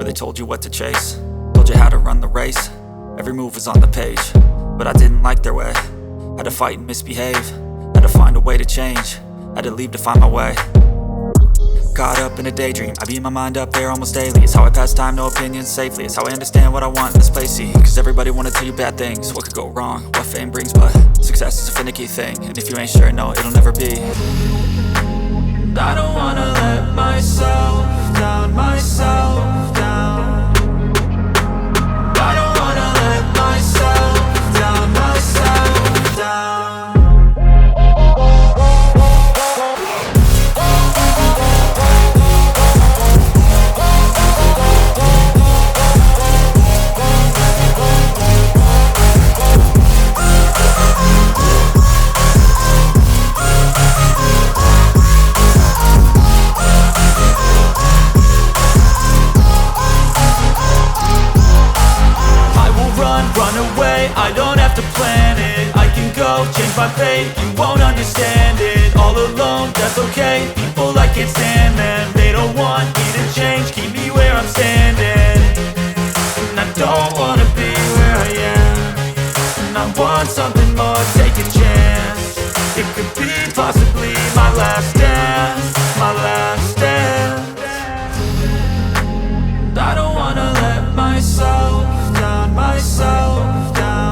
they told you what to chase, told you how to run the race. Every move was on the page, but I didn't like their way. Had to fight and misbehave, had to find a way to change, had to leave to find my way. Caught up in a daydream, I beat my mind up there almost daily. It's how I pass time, no opinions safely. It's how I understand what I want in this place, see. Cause everybody wanna tell you bad things, what could go wrong, what fame brings. But success is a finicky thing, and if you ain't sure, no, it'll never be. I don't wanna let myself down, myself down. I don't wanna let myself down, myself down. I don't have to plan it, I can go change my fate. You won't understand it, all alone, that's okay. People I can't stand them, they don't want me to change. Keep me where I'm standing, and I don't wanna be where I am. And I want something more, take a chance. It could be possibly my last dance, my last dance. And I don't wanna let myself down, myself down.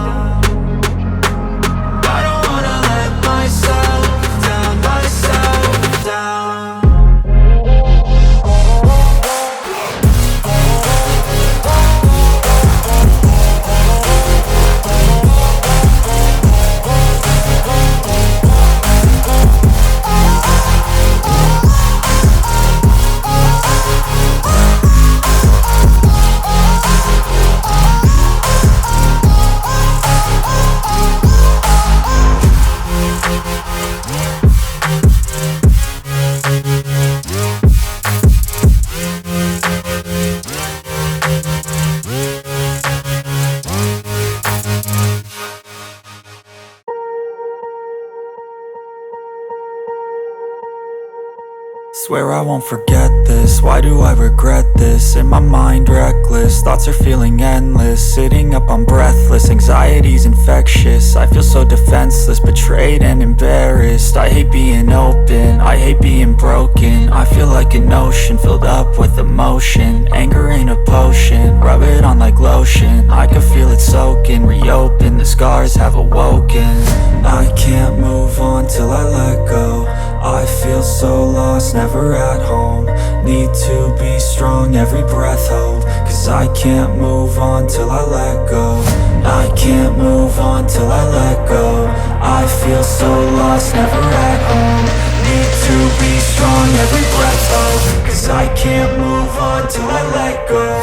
Swear I won't forget this, why do I regret this? In my mind reckless, thoughts are feeling endless. Sitting up, I'm breathless, anxiety's infectious. I feel so defenseless, betrayed and embarrassed. I hate being open, I hate being broken. I feel like an ocean filled up with emotion. Anger ain't a potion, rub it on like lotion. I can feel it soaking, reopen, the scars have awoken. I can't move on till I let go. I feel so lost, never at home. Need to be strong, every breath hold. Cause I can't move on till I let go. I can't move on till I let go. I feel so lost, never at home. Need to be strong, every breath hold. Cause I can't move on till I let go.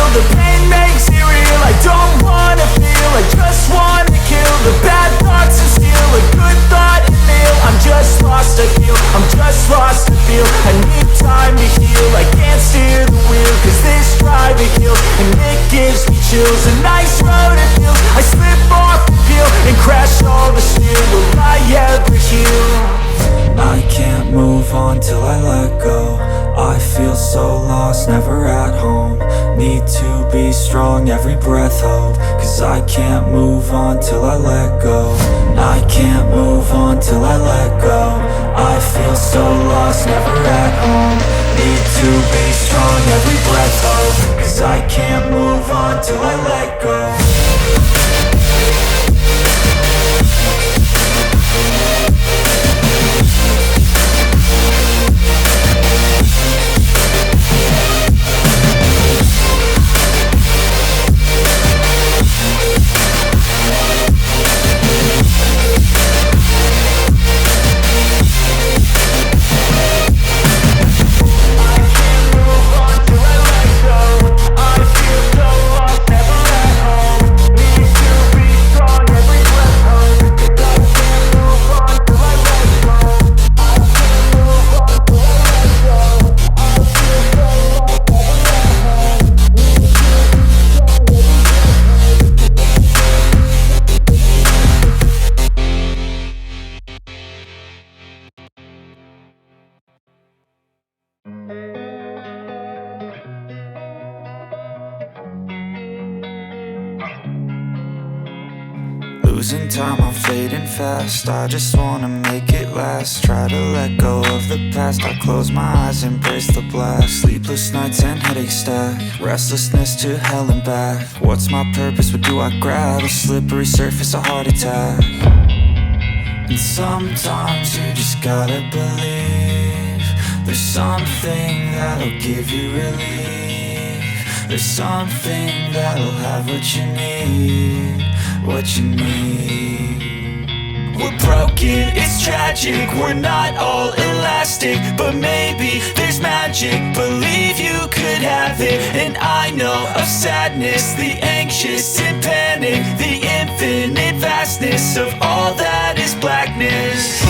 The pain makes it real, I don't wanna feel, I just wanna kill the bad thoughts and steal a good thought and kneel. I'm just lost to feel, I'm just lost to feel. I need time to heal, I can't steer the wheel. Cause this drive it kills, and it gives me chills. A nice road it feels, I slip off the peel and crash all the steel. Will I ever heal? I can't move on till I let go. I feel so lost, never at home. Need to be strong, every breath hold. Cause I can't move on till I let go. I can't move on till I let go. I feel so lost, never at home. Need to be strong, every breath hold. Cause I can't move on till I let go. I feel so lost, never at home. losing time, I'm fading fast. I just wanna make it last. Try to let go of the past. I close my eyes, embrace the blast. Sleepless nights and headaches stack. Restlessness to hell and back. What's my purpose, what do I grab? A slippery surface, a heart attack. And sometimes you just gotta believe there's something that'll give you relief. There's something that'll have what you need, what you need. We're broken, it's tragic, we're not all elastic, but maybe there's magic, believe you could have it. And I know of sadness, the anxious and panic, the infinite vastness of all that is blackness.